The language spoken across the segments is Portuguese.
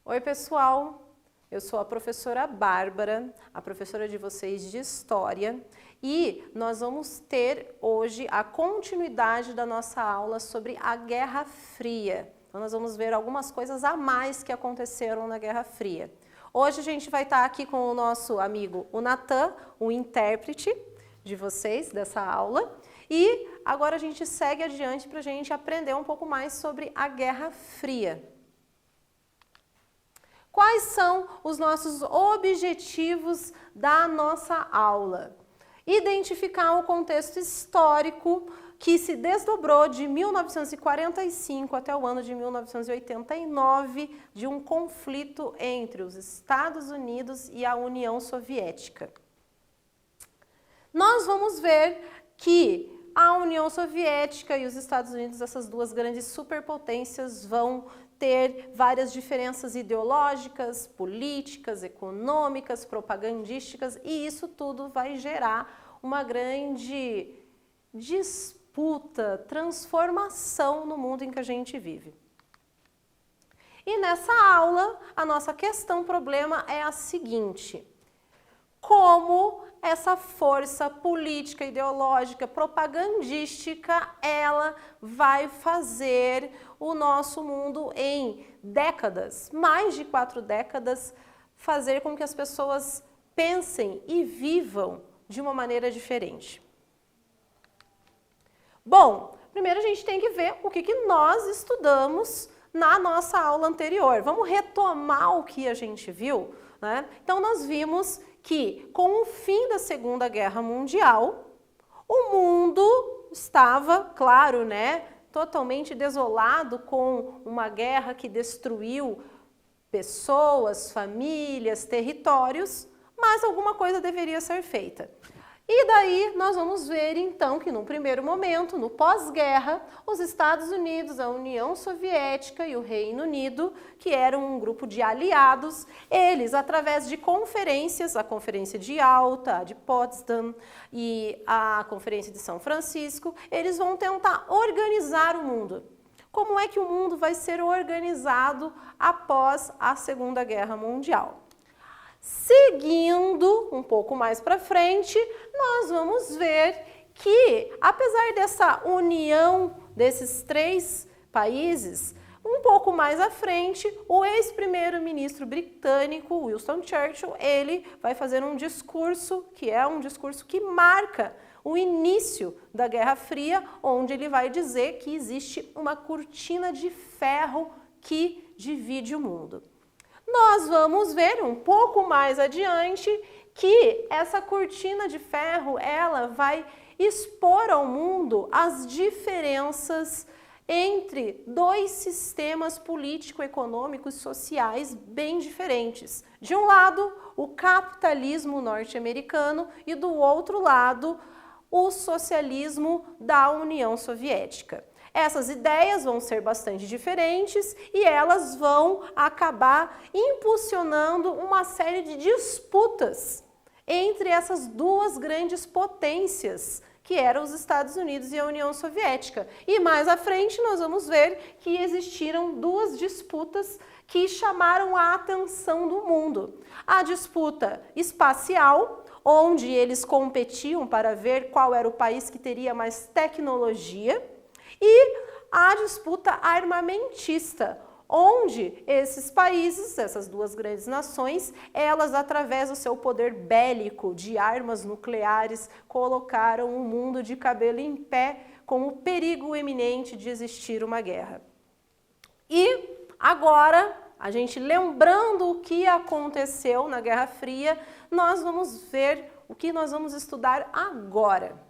Oi, pessoal! Eu sou a professora Bárbara, a professora de vocês de História, e nós vamos ter hoje a continuidade da nossa aula sobre a Guerra Fria. Então, nós vamos ver algumas coisas a mais que aconteceram na Guerra Fria. Hoje a gente vai estar aqui com o nosso amigo, o Natan, o intérprete de vocês, dessa aula, e agora a gente segue adiante para a gente aprender um pouco mais sobre a Guerra Fria. Quais são os nossos objetivos da nossa aula? Identificar o contexto histórico que se desdobrou de 1945 até o ano de 1989 de um conflito entre os Estados Unidos e a União Soviética. Nós vamos ver que a União Soviética e os Estados Unidos, essas duas grandes superpotências, vão ter várias diferenças ideológicas, políticas, econômicas, propagandísticas, e isso tudo vai gerar uma grande disputa, transformação no mundo em que a gente vive. E nessa aula, a nossa questão-problema é a seguinte: como essa força política, ideológica, propagandística, ela vai fazer o nosso mundo em décadas, mais de 4 décadas, fazer com que as pessoas pensem e vivam de uma maneira diferente. Bom, primeiro a gente tem que ver o que nós estudamos na nossa aula anterior. Vamos retomar o que a gente viu, né? Então, nós vimos que, com o fim da Segunda Guerra Mundial, o mundo estava, claro, né, totalmente desolado, com uma guerra que destruiu pessoas, famílias, territórios, mas alguma coisa deveria ser feita. E daí nós vamos ver então que, num primeiro momento, no pós-guerra, os Estados Unidos, a União Soviética e o Reino Unido, que eram um grupo de aliados, eles, através de conferências, a Conferência de Yalta, a de Potsdam e a Conferência de São Francisco, eles vão tentar organizar o mundo. Como é que o mundo vai ser organizado após a Segunda Guerra Mundial? Seguindo um pouco mais para frente, nós vamos ver que, apesar dessa união desses 3 países, um pouco mais à frente, o ex-primeiro-ministro britânico, Winston Churchill, ele vai fazer um discurso que marca o início da Guerra Fria, onde ele vai dizer que existe uma cortina de ferro que divide o mundo. Nós vamos ver um pouco mais adiante que essa cortina de ferro, ela vai expor ao mundo as diferenças entre 2 sistemas político-econômicos e sociais bem diferentes. De um lado, o capitalismo norte-americano e do outro lado, o socialismo da União Soviética. Essas ideias vão ser bastante diferentes e elas vão acabar impulsionando uma série de disputas entre essas 2 grandes potências, que eram os Estados Unidos e a União Soviética. E mais à frente nós vamos ver que existiram 2 disputas que chamaram a atenção do mundo. A disputa espacial, onde eles competiam para ver qual era o país que teria mais tecnologia, e a disputa armamentista, onde esses países, essas 2 grandes nações, elas, através do seu poder bélico de armas nucleares, colocaram o mundo de cabelo em pé com o perigo eminente de existir uma guerra. E agora, a gente lembrando o que aconteceu na Guerra Fria, nós vamos ver o que nós vamos estudar agora.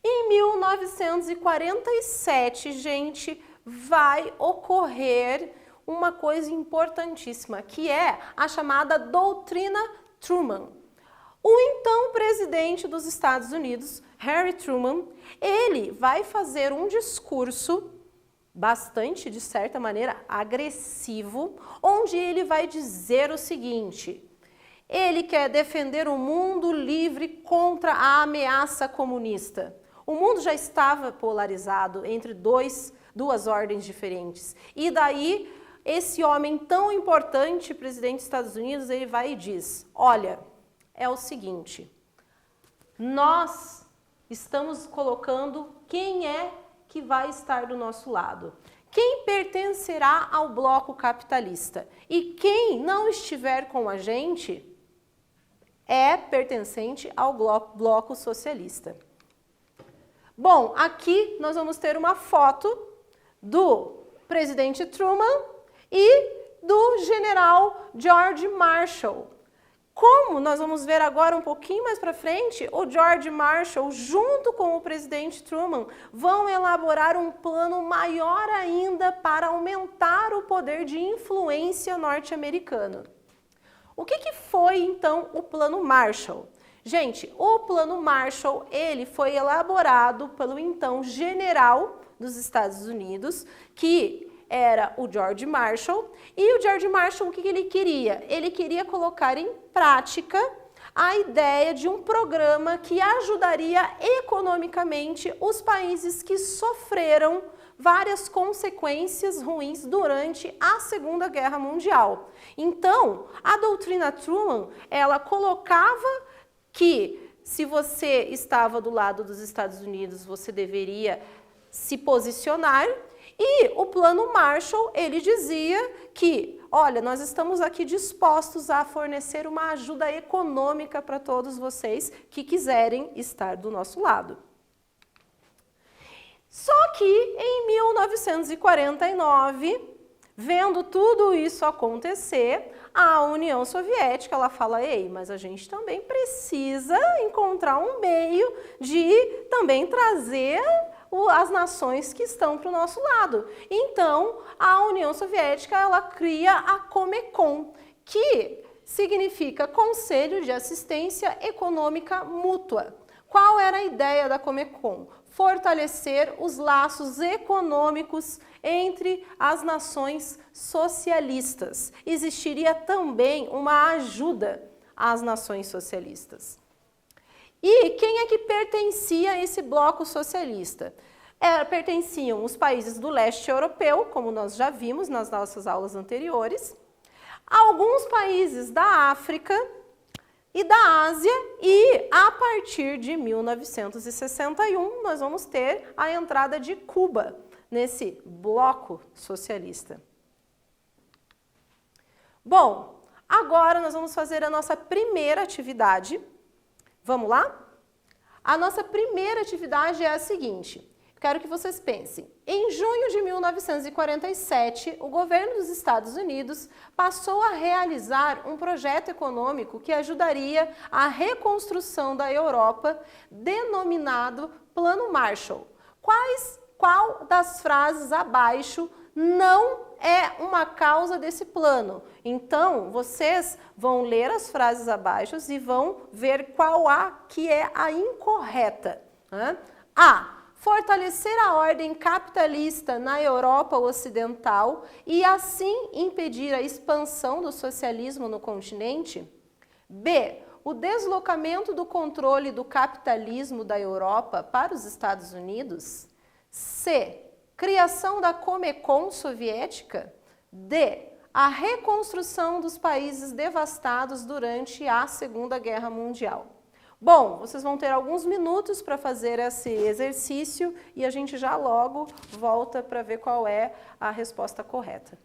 Em 1947, gente, vai ocorrer uma coisa importantíssima, que é a chamada Doutrina Truman. O então presidente dos Estados Unidos, Harry Truman, ele vai fazer um discurso bastante, de certa maneira, agressivo, onde ele vai dizer o seguinte: ele quer defender um mundo livre contra a ameaça comunista. O mundo já estava polarizado entre duas ordens diferentes. E daí, esse homem tão importante, presidente dos Estados Unidos, ele vai e diz, olha, é o seguinte, nós estamos colocando quem é que vai estar do nosso lado. Quem pertencerá ao bloco capitalista e quem não estiver com a gente é pertencente ao bloco socialista. Bom, aqui nós vamos ter uma foto do presidente Truman e do general George Marshall. Como nós vamos ver agora um pouquinho mais para frente, o George Marshall, junto com o presidente Truman, vão elaborar um plano maior ainda para aumentar o poder de influência norte-americano. O que foi, então, o Plano Marshall? Gente, o Plano Marshall, ele foi elaborado pelo então general dos Estados Unidos, que era o George Marshall, e o George Marshall, o que ele queria? Ele queria colocar em prática a ideia de um programa que ajudaria economicamente os países que sofreram várias consequências ruins durante a Segunda Guerra Mundial. Então, a doutrina Truman, ela colocava que se você estava do lado dos Estados Unidos, você deveria se posicionar, e o Plano Marshall, ele dizia que, olha, nós estamos aqui dispostos a fornecer uma ajuda econômica para todos vocês que quiserem estar do nosso lado. Só que em 1949, vendo tudo isso acontecer, a União Soviética, ela fala, ei, mas a gente também precisa encontrar um meio de também trazer as nações que estão para o nosso lado. Então, a União Soviética, ela cria a Comecon, que significa Conselho de Assistência Econômica Mútua. Qual era a ideia da Comecon? Fortalecer os laços econômicos entre as nações socialistas. Existiria também uma ajuda às nações socialistas. E quem é que pertencia a esse bloco socialista? Pertenciam os países do leste europeu, como nós já vimos nas nossas aulas anteriores, alguns países da África e da Ásia, e a partir de 1961 nós vamos ter a entrada de Cuba nesse bloco socialista. Bom, agora nós vamos fazer a nossa primeira atividade. Vamos lá? A nossa primeira atividade é a seguinte. Quero que vocês pensem. Em junho de 1947, o governo dos Estados Unidos passou a realizar um projeto econômico que ajudaria a reconstrução da Europa, denominado Plano Marshall. Qual das frases abaixo não é uma causa desse plano? Então, vocês vão ler as frases abaixo e vão ver qual que é a incorreta. A. Fortalecer a ordem capitalista na Europa Ocidental e assim impedir a expansão do socialismo no continente. B. O deslocamento do controle do capitalismo da Europa para os Estados Unidos. C. Criação da Comecon soviética. D. A reconstrução dos países devastados durante a Segunda Guerra Mundial. Bom, vocês vão ter alguns minutos para fazer esse exercício e a gente já logo volta para ver qual é a resposta correta.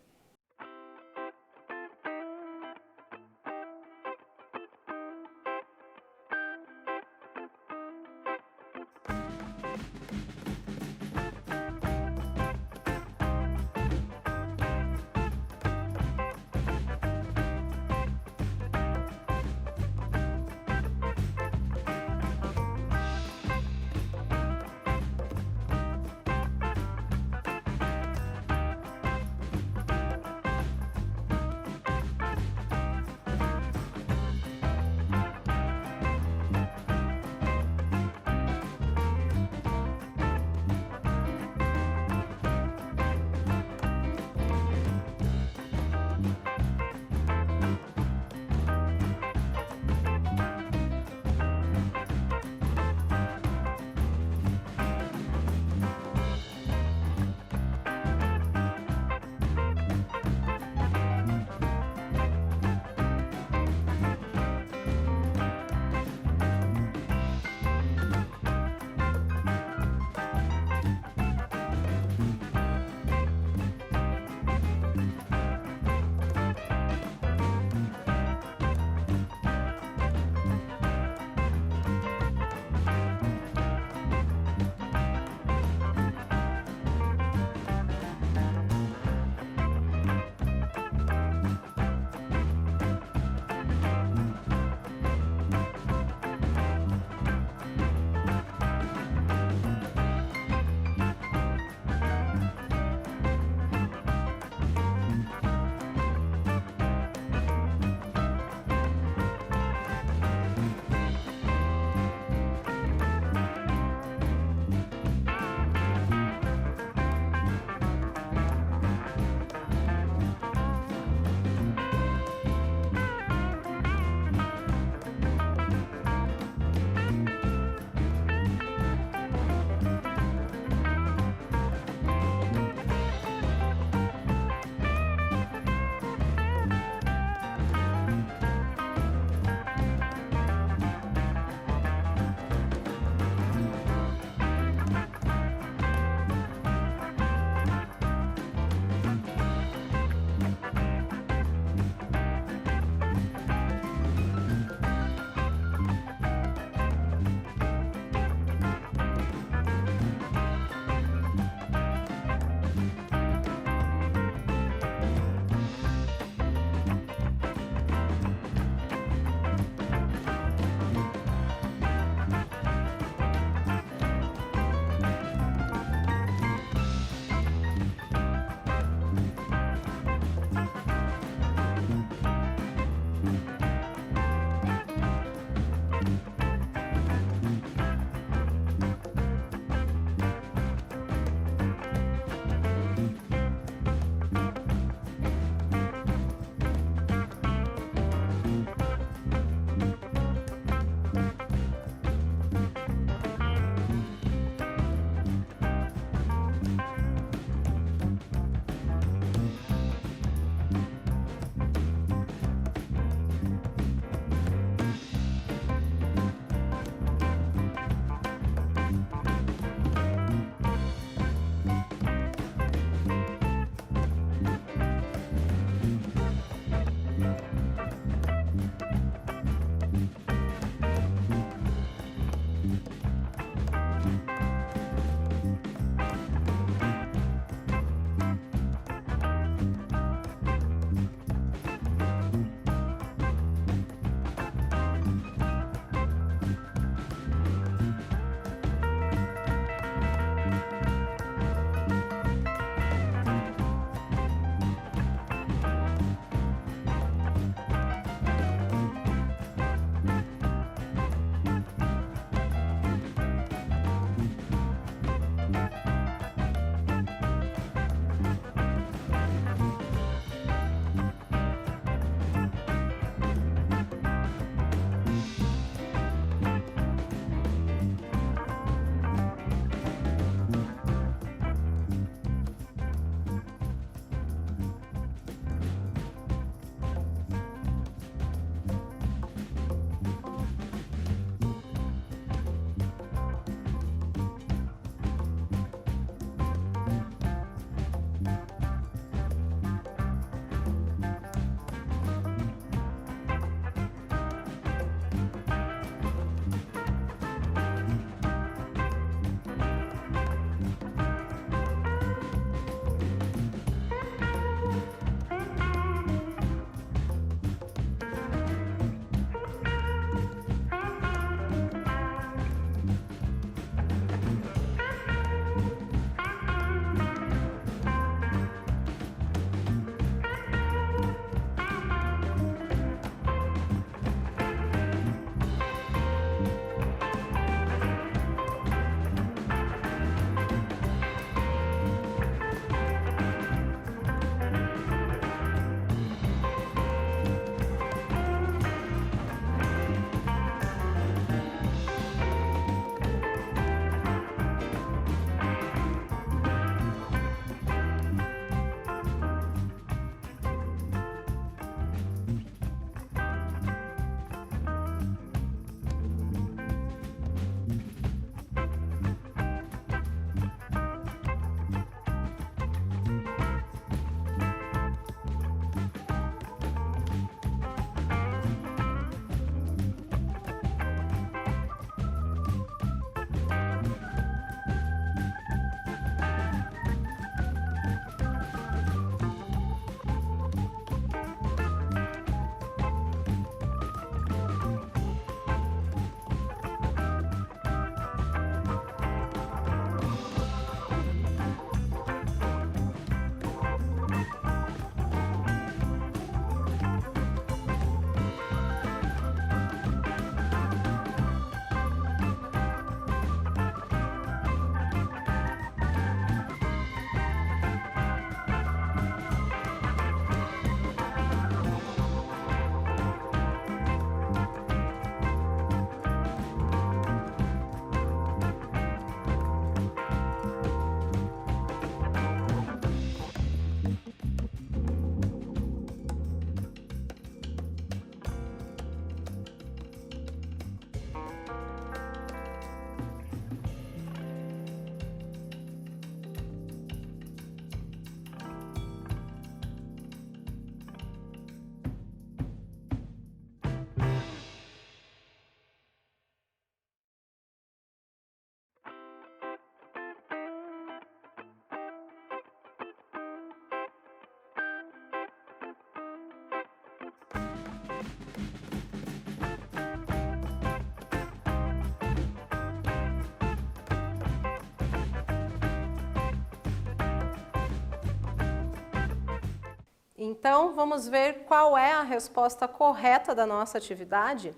Então, vamos ver qual é a resposta correta da nossa atividade?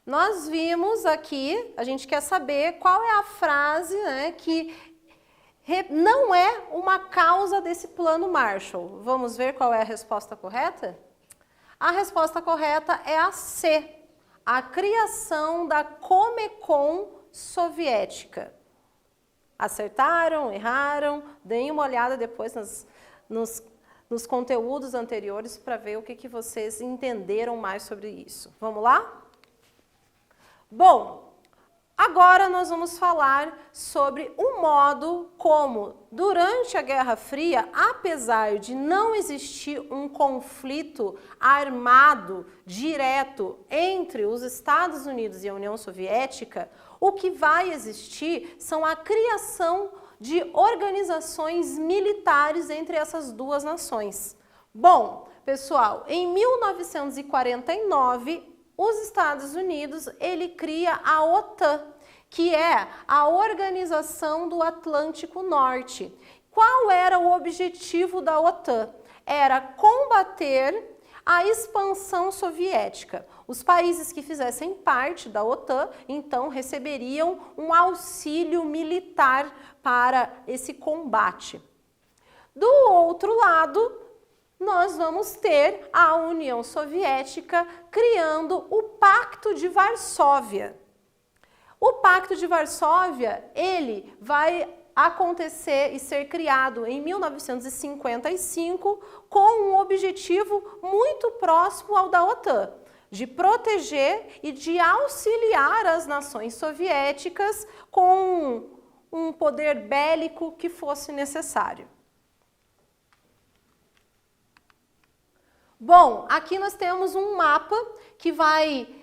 Nós vimos aqui, a gente quer saber qual é a frase, né, que não é uma causa desse plano Marshall. Vamos ver qual é a resposta correta? A resposta correta é a C, a criação da Comecon soviética. Acertaram? Erraram? Deem uma olhada depois nos conteúdos anteriores para ver o que vocês entenderam mais sobre isso. Vamos lá? Bom, agora nós vamos falar sobre o modo como, durante a Guerra Fria, apesar de não existir um conflito armado direto entre os Estados Unidos e a União Soviética, O que vai existir são a criação de organizações militares entre essas duas nações. Bom, pessoal, em 1949, os Estados Unidos, ele cria a OTAN, que é a Organização do Atlântico Norte. Qual era o objetivo da OTAN? Era combater a expansão soviética. Os países que fizessem parte da OTAN, então, receberiam um auxílio militar para esse combate. Do outro lado, nós vamos ter a União Soviética criando o Pacto de Varsóvia. O Pacto de Varsóvia, ele vai acontecer e ser criado em 1955 com um objetivo muito próximo ao da OTAN, de proteger e de auxiliar as nações soviéticas com um poder bélico que fosse necessário. Bom, aqui nós temos um mapa que vai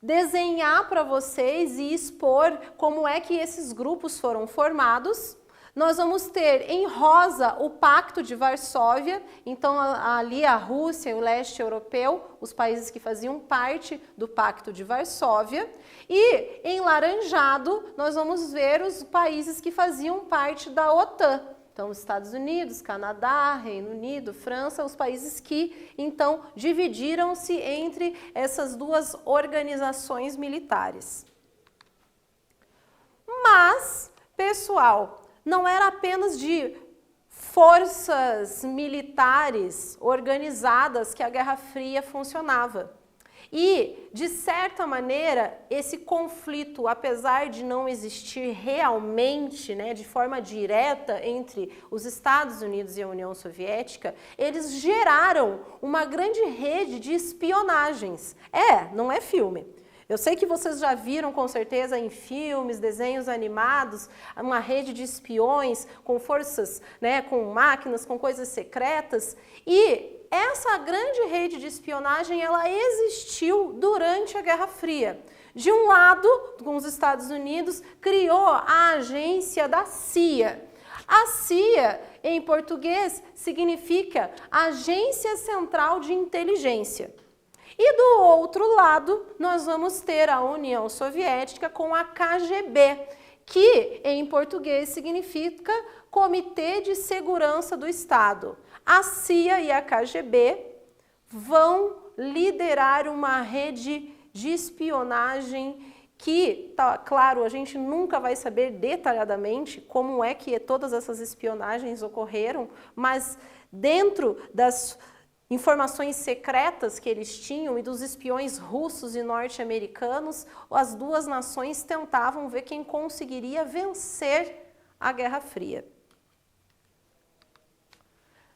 desenhar para vocês e expor como é que esses grupos foram formados. Nós vamos ter em rosa o Pacto de Varsóvia, então ali a Rússia e o leste europeu, os países que faziam parte do Pacto de Varsóvia. E em laranjado nós vamos ver os países que faziam parte da OTAN. Então, Estados Unidos, Canadá, Reino Unido, França, os países que, então, dividiram-se entre essas duas organizações militares. Mas, pessoal, não era apenas de forças militares organizadas que a Guerra Fria funcionava. E, de certa maneira, esse conflito, apesar de não existir realmente, de forma direta entre os Estados Unidos e a União Soviética, eles geraram uma grande rede de espionagens. Não é filme. Eu sei que vocês já viram com certeza em filmes, desenhos animados, uma rede de espiões com forças, com máquinas, com coisas secretas. E essa grande rede de espionagem, ela existiu durante a Guerra Fria. De um lado, com os Estados Unidos, criou a agência da CIA. A CIA, em português, significa Agência Central de Inteligência. E do outro lado, nós vamos ter a União Soviética com a KGB, que em português significa Comitê de Segurança do Estado. A CIA e a KGB vão liderar uma rede de espionagem que, claro, a gente nunca vai saber detalhadamente como é que todas essas espionagens ocorreram, mas dentro das informações secretas que eles tinham e dos espiões russos e norte-americanos, as duas nações tentavam ver quem conseguiria vencer a Guerra Fria.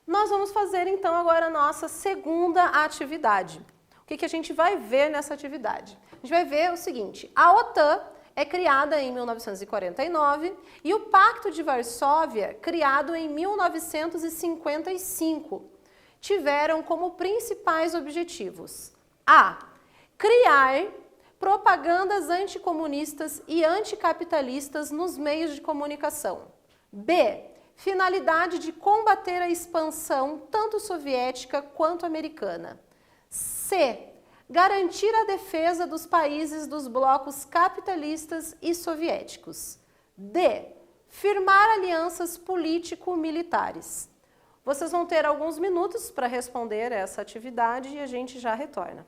Nós vamos fazer então agora a nossa segunda atividade. O que a gente vai ver nessa atividade? A gente vai ver o seguinte: a OTAN é criada em 1949 e o Pacto de Varsóvia, criado em 1955, tiveram como principais objetivos: a. Criar propagandas anticomunistas e anticapitalistas nos meios de comunicação. B. Finalidade de combater a expansão tanto soviética quanto americana. C. Garantir a defesa dos países dos blocos capitalistas e soviéticos. D. Firmar alianças político-militares. Vocês vão ter alguns minutos para responder essa atividade e a gente já retorna.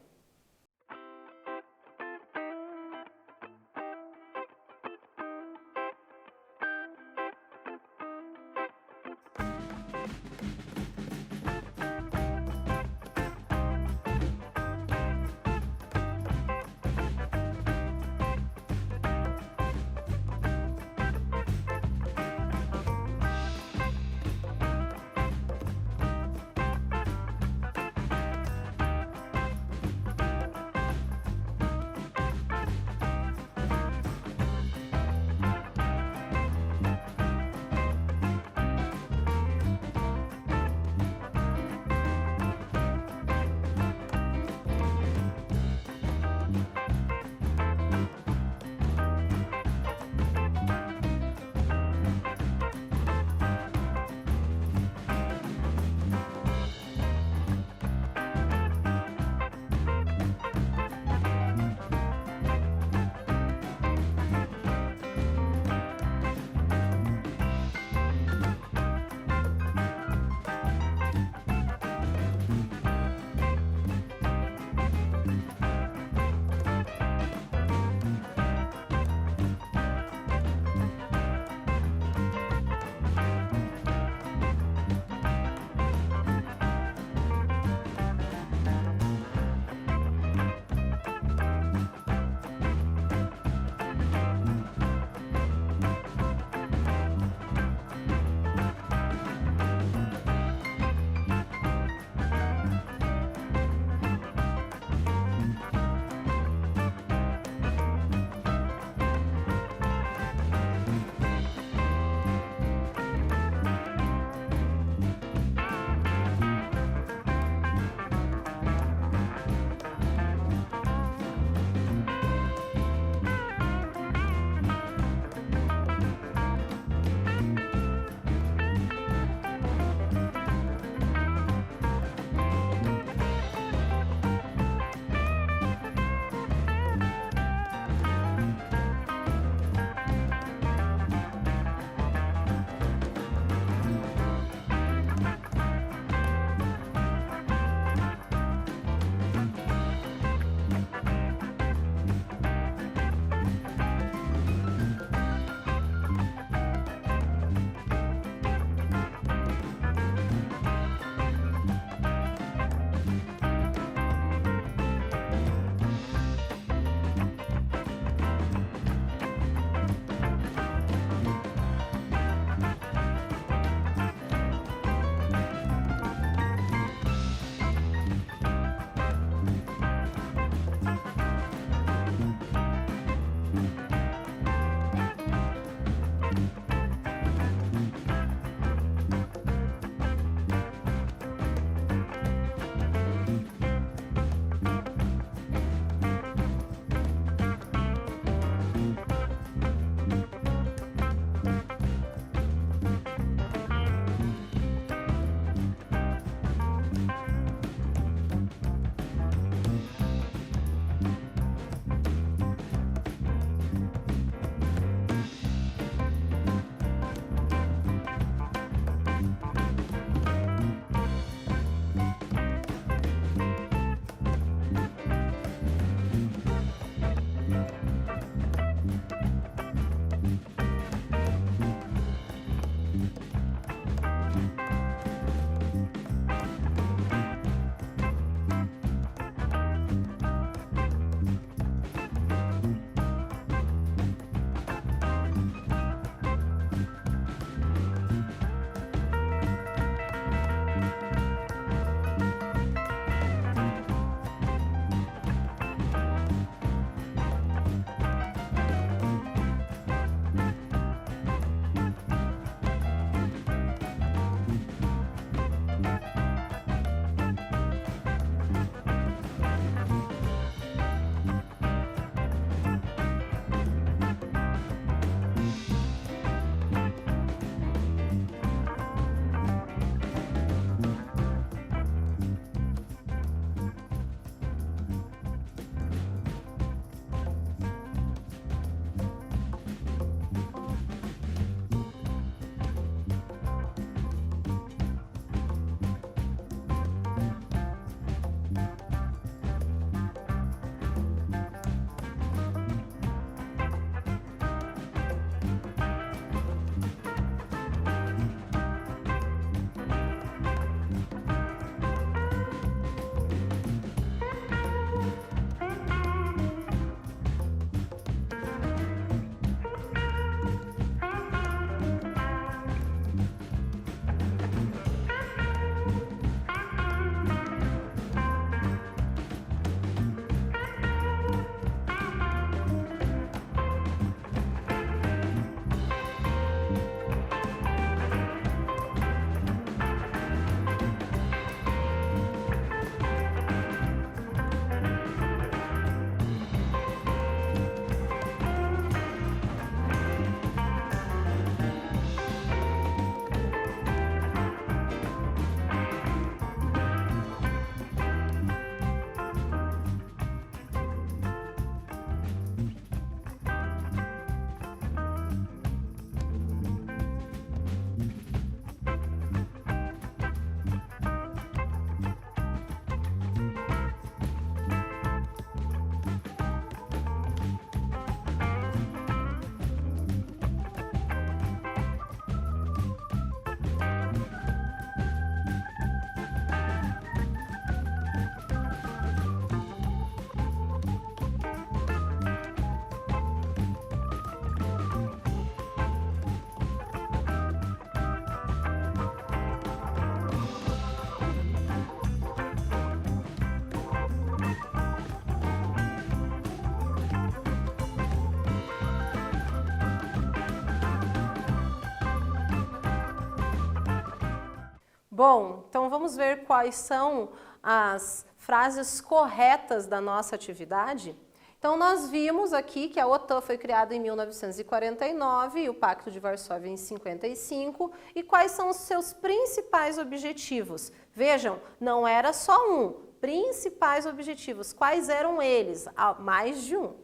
Bom, então vamos ver quais são as frases corretas da nossa atividade? Então, nós vimos aqui que a OTAN foi criada em 1949 e o Pacto de Varsóvia em 55. E quais são os seus principais objetivos? Vejam, não era só um. Principais objetivos. Quais eram eles? Mais de um.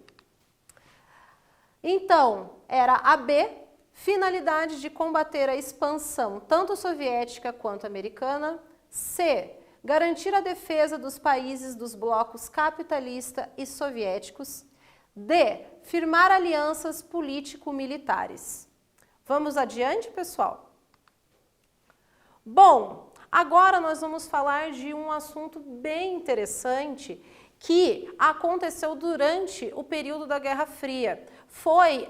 Então, era a B, finalidade de combater a expansão tanto soviética quanto americana. C, garantir a defesa dos países dos blocos capitalista e soviéticos. D, firmar alianças político-militares. Vamos adiante, pessoal? Bom, agora nós vamos falar de um assunto bem interessante que aconteceu durante o período da Guerra Fria. Foi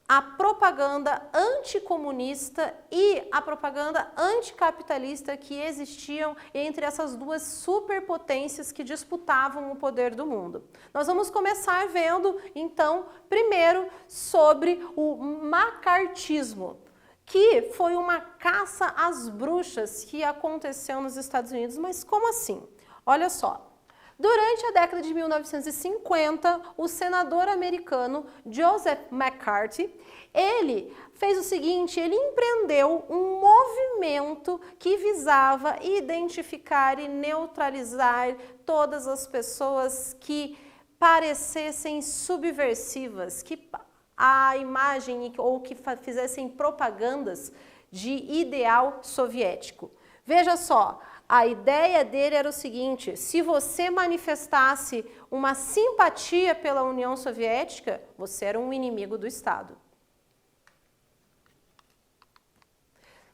a propaganda anticomunista e a propaganda anticapitalista que existiam entre essas duas superpotências que disputavam o poder do mundo. Nós vamos começar vendo, então, primeiro sobre o macartismo, que foi uma caça às bruxas que aconteceu nos Estados Unidos. Mas como assim? Olha só. Durante a década de 1950, o senador americano Joseph McCarthy, ele fez o seguinte, ele empreendeu um movimento que visava identificar e neutralizar todas as pessoas que parecessem subversivas, que a imagem ou que fizessem propagandas de ideal soviético. Veja só, a ideia dele era o seguinte, se você manifestasse uma simpatia pela União Soviética, você era um inimigo do Estado.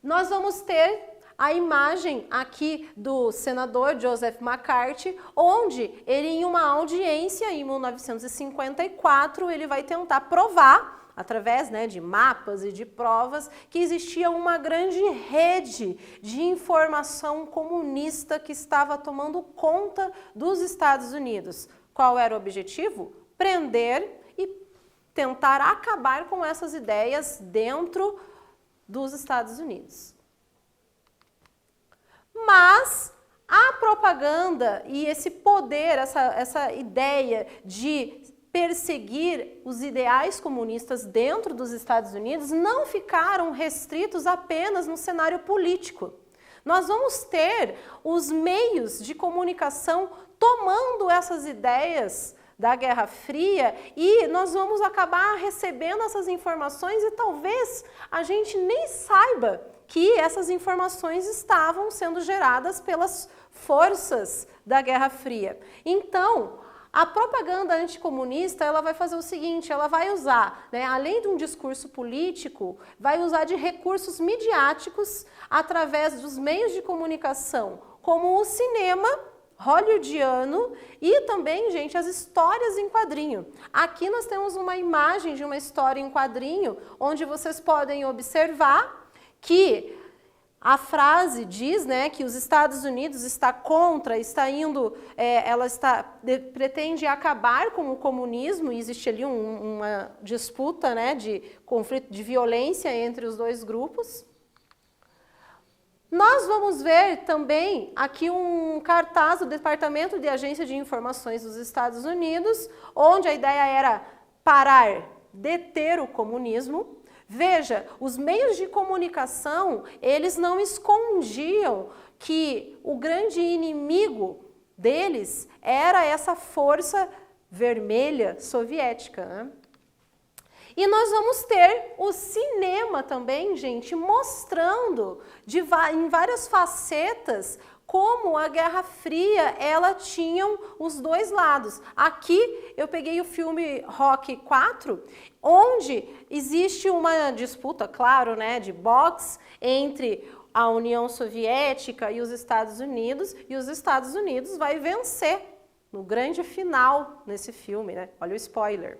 Nós vamos ter a imagem aqui do senador Joseph McCarthy, onde ele, em uma audiência em 1954, ele vai tentar provar, através de mapas e de provas, que existia uma grande rede de informação comunista que estava tomando conta dos Estados Unidos. Qual era o objetivo? Prender e tentar acabar com essas ideias dentro dos Estados Unidos. Mas a propaganda e esse poder, essa ideia de perseguir os ideais comunistas dentro dos Estados Unidos não ficaram restritos apenas no cenário político. Nós vamos ter os meios de comunicação tomando essas ideias da Guerra Fria e nós vamos acabar recebendo essas informações e talvez a gente nem saiba que essas informações estavam sendo geradas pelas forças da Guerra Fria. Então, a propaganda anticomunista, ela vai fazer o seguinte, ela vai usar, além de um discurso político, vai usar de recursos midiáticos através dos meios de comunicação, como o cinema hollywoodiano e também, gente, as histórias em quadrinho. Aqui nós temos uma imagem de uma história em quadrinho, onde vocês podem observar que a frase diz que os Estados Unidos está contra, pretende acabar com o comunismo, e existe ali uma disputa de conflito, de violência entre os dois grupos. Nós vamos ver também aqui um cartaz do Departamento de Agência de Informações dos Estados Unidos, onde a ideia era parar, deter o comunismo. Veja, os meios de comunicação, eles não escondiam que o grande inimigo deles era essa força vermelha soviética, E nós vamos ter o cinema também, gente, mostrando em várias facetas como a Guerra Fria, ela tinha os dois lados. Aqui eu peguei o filme Rocky 4, onde existe uma disputa, claro, de boxe entre a União Soviética e os Estados Unidos vai vencer no grande final nesse filme, Olha o spoiler.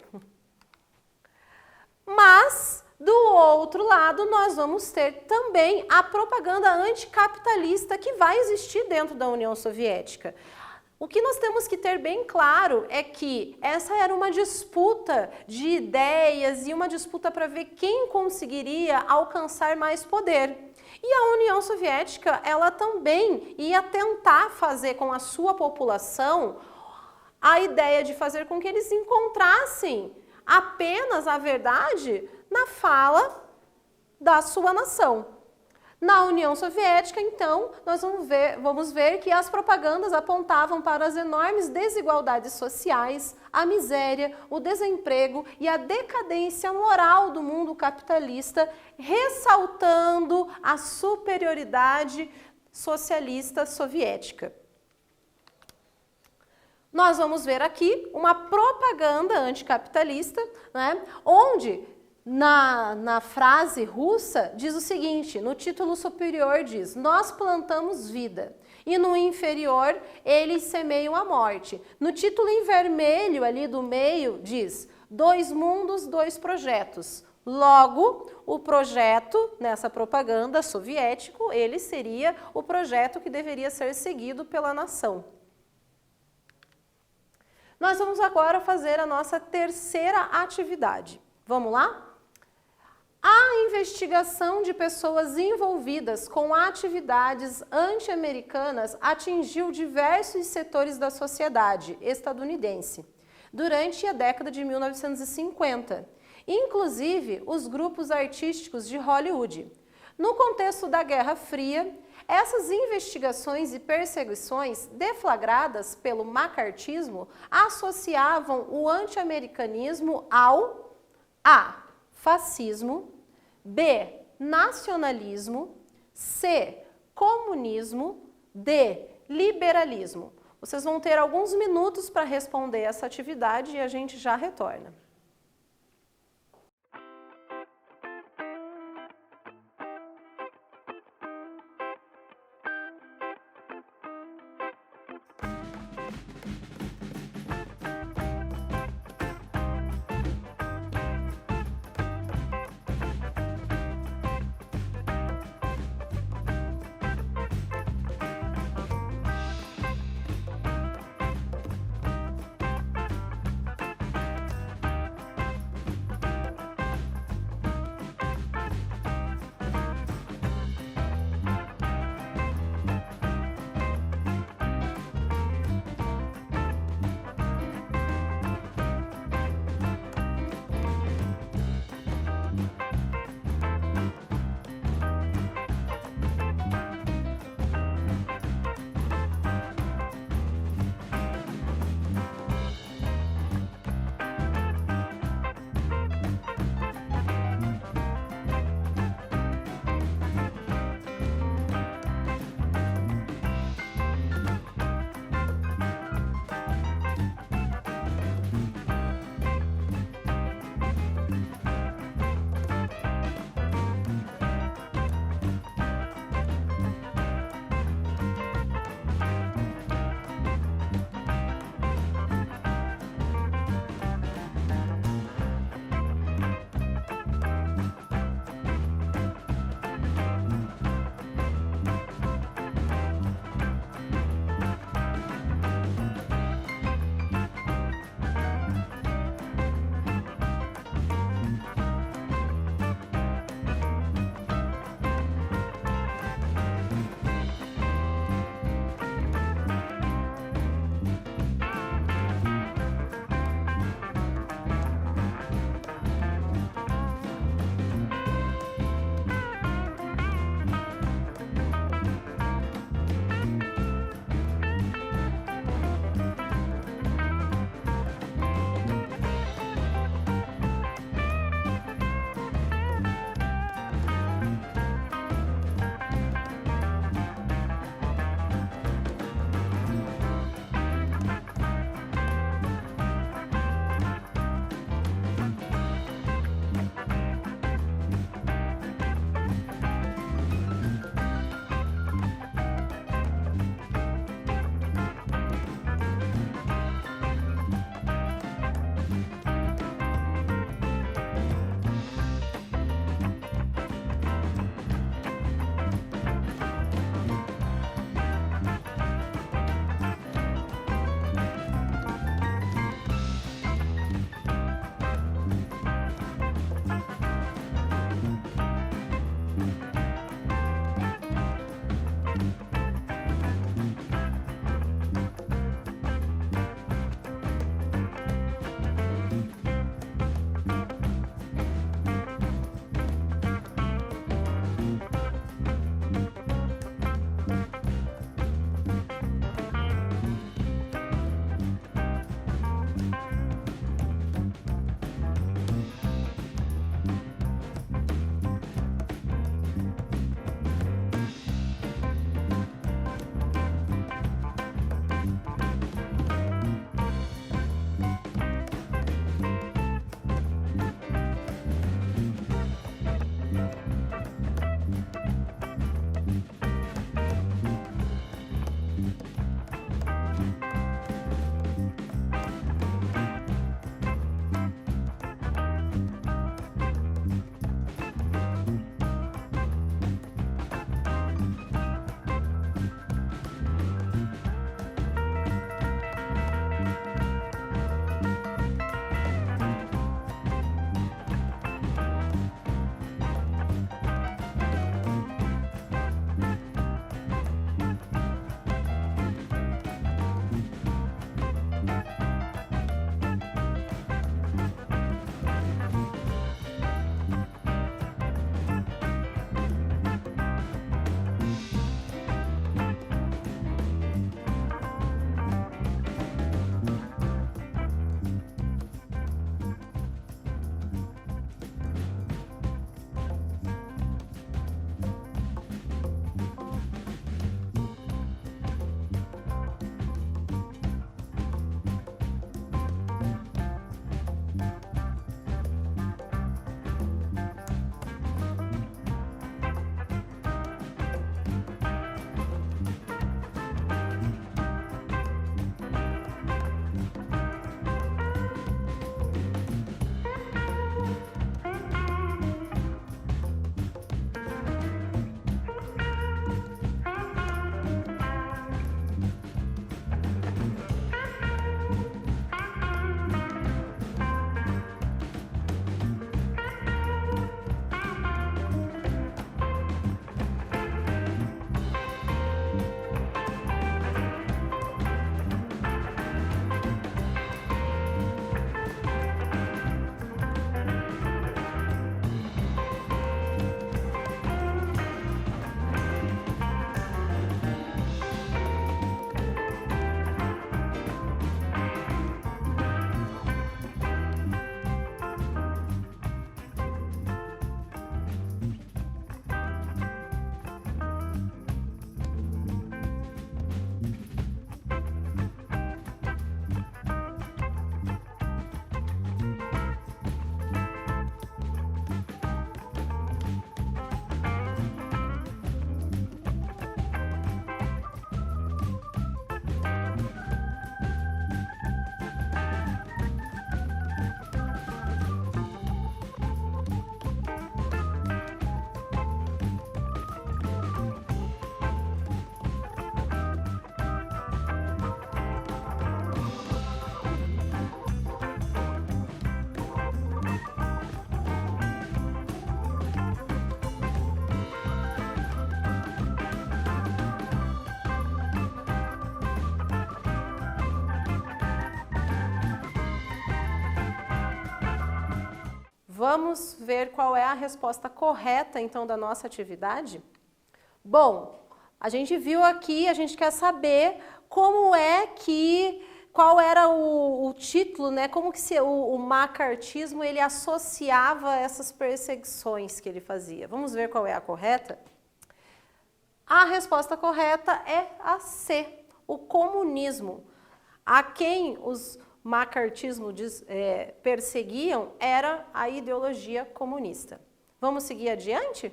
Mas, do outro lado, nós vamos ter também a propaganda anticapitalista que vai existir dentro da União Soviética. O que nós temos que ter bem claro é que essa era uma disputa de ideias e uma disputa para ver quem conseguiria alcançar mais poder. E a União Soviética, ela também ia tentar fazer com a sua população a ideia de fazer com que eles encontrassem apenas a verdade na fala da sua nação. Na União Soviética, então, nós vamos ver que as propagandas apontavam para as enormes desigualdades sociais, a miséria, o desemprego e a decadência moral do mundo capitalista, ressaltando a superioridade socialista soviética. Nós vamos ver aqui uma propaganda anticapitalista, né, onde na frase russa diz o seguinte, no título superior diz, nós plantamos vida, e no inferior eles semeiam a morte. No título em vermelho ali do meio diz, 2 mundos, 2 projetos. Logo, o projeto, nessa propaganda soviético, ele seria o projeto que deveria ser seguido pela nação. Nós vamos agora fazer a nossa terceira atividade. Vamos lá? A investigação de pessoas envolvidas com atividades anti-americanas atingiu diversos setores da sociedade estadunidense durante a década de 1950, inclusive os grupos artísticos de Hollywood. No contexto da Guerra Fria, essas investigações e perseguições deflagradas pelo macartismo associavam o anti-americanismo ao A. Fascismo, B. Nacionalismo, C. Comunismo, D. Liberalismo. Vocês vão ter alguns minutos para responder essa atividade e a gente já retorna. Vamos ver qual é a resposta correta, então, da nossa atividade? Bom, a gente viu aqui, a gente quer saber qual era o título, né? Como que o macartismo ele associava essas perseguições que ele fazia. Vamos ver qual é a correta? A resposta correta é a C, o comunismo. A quem os macartismo perseguiam era a ideologia comunista. Vamos seguir adiante?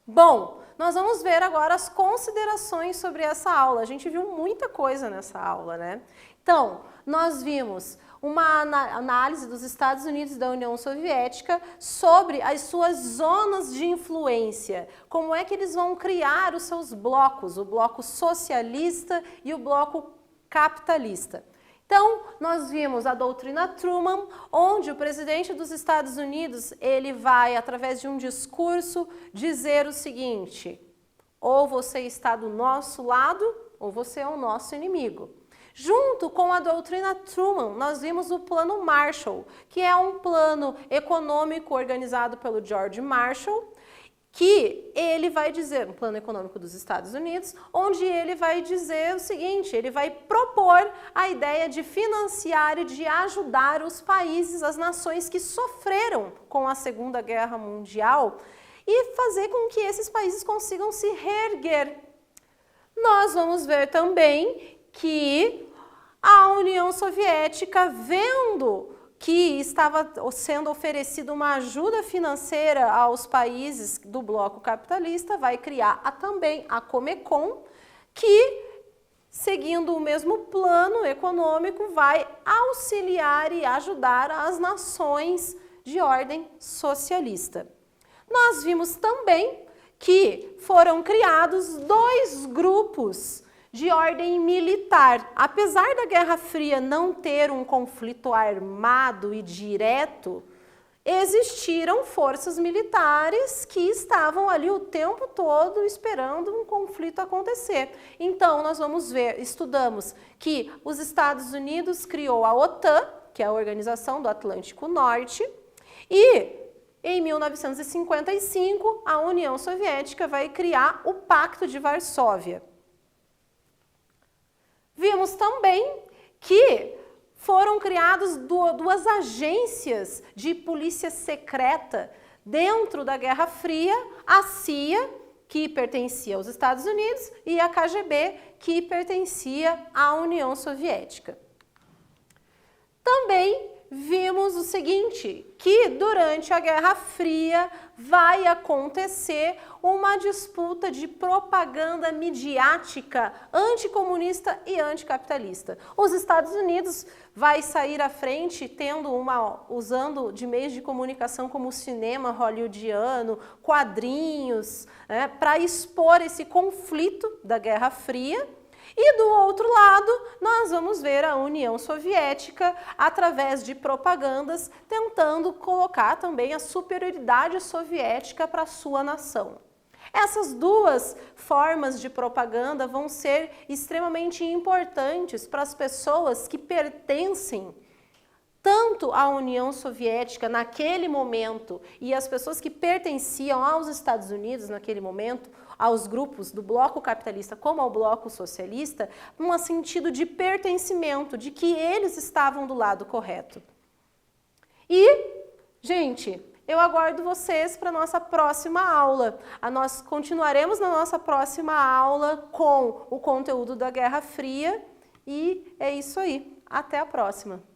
Bom, nós vamos ver agora as considerações sobre essa aula. A gente viu muita coisa nessa aula, né? Então, nós vimos uma análise dos Estados Unidos e da União Soviética sobre as suas zonas de influência, como é que eles vão criar os seus blocos, o bloco socialista e o bloco capitalista. Então, nós vimos a doutrina Truman, onde o presidente dos Estados Unidos, ele vai, através de um discurso, dizer o seguinte: ou você está do nosso lado, ou você é o nosso inimigo. Junto com a doutrina Truman, nós vimos o Plano Marshall, que é um plano econômico organizado pelo George Marshall, que ele vai dizer, um plano econômico dos Estados Unidos, onde ele vai dizer o seguinte: ele vai propor a ideia de financiar e de ajudar os países, as nações que sofreram com a Segunda Guerra Mundial e fazer com que esses países consigam se reerguer. Nós vamos ver também que a União Soviética, vendo que estava sendo oferecida uma ajuda financeira aos países do bloco capitalista, vai criar também a Comecon, que, seguindo o mesmo plano econômico, vai auxiliar e ajudar as nações de ordem socialista. Nós vimos também que foram criados dois grupos de ordem militar. Apesar da Guerra Fria não ter um conflito armado e direto, existiram forças militares que estavam ali o tempo todo esperando um conflito acontecer. Então, nós vamos ver, estudamos que os Estados Unidos criou a OTAN, que é a Organização do Atlântico Norte, e em 1955 a União Soviética vai criar o Pacto de Varsóvia. Vimos também que foram criadas duas agências de polícia secreta dentro da Guerra Fria, a CIA, que pertencia aos Estados Unidos, e a KGB, que pertencia à União Soviética. Também vimos o seguinte, que durante a Guerra Fria vai acontecer uma disputa de propaganda midiática anticomunista e anticapitalista. Os Estados Unidos vai sair à frente usando de meios de comunicação como o cinema hollywoodiano, quadrinhos, né, para expor esse conflito da Guerra Fria. E do outro lado, nós vamos ver a União Soviética, através de propagandas, tentando colocar também a superioridade soviética para a sua nação. Essas duas formas de propaganda vão ser extremamente importantes para as pessoas que pertencem tanto à União Soviética naquele momento e as pessoas que pertenciam aos Estados Unidos naquele momento, aos grupos do bloco capitalista como ao bloco socialista, num sentido de pertencimento, de que eles estavam do lado correto. E, gente, eu aguardo vocês para a nossa próxima aula. Nós continuaremos na nossa próxima aula com o conteúdo da Guerra Fria e é isso aí. Até a próxima!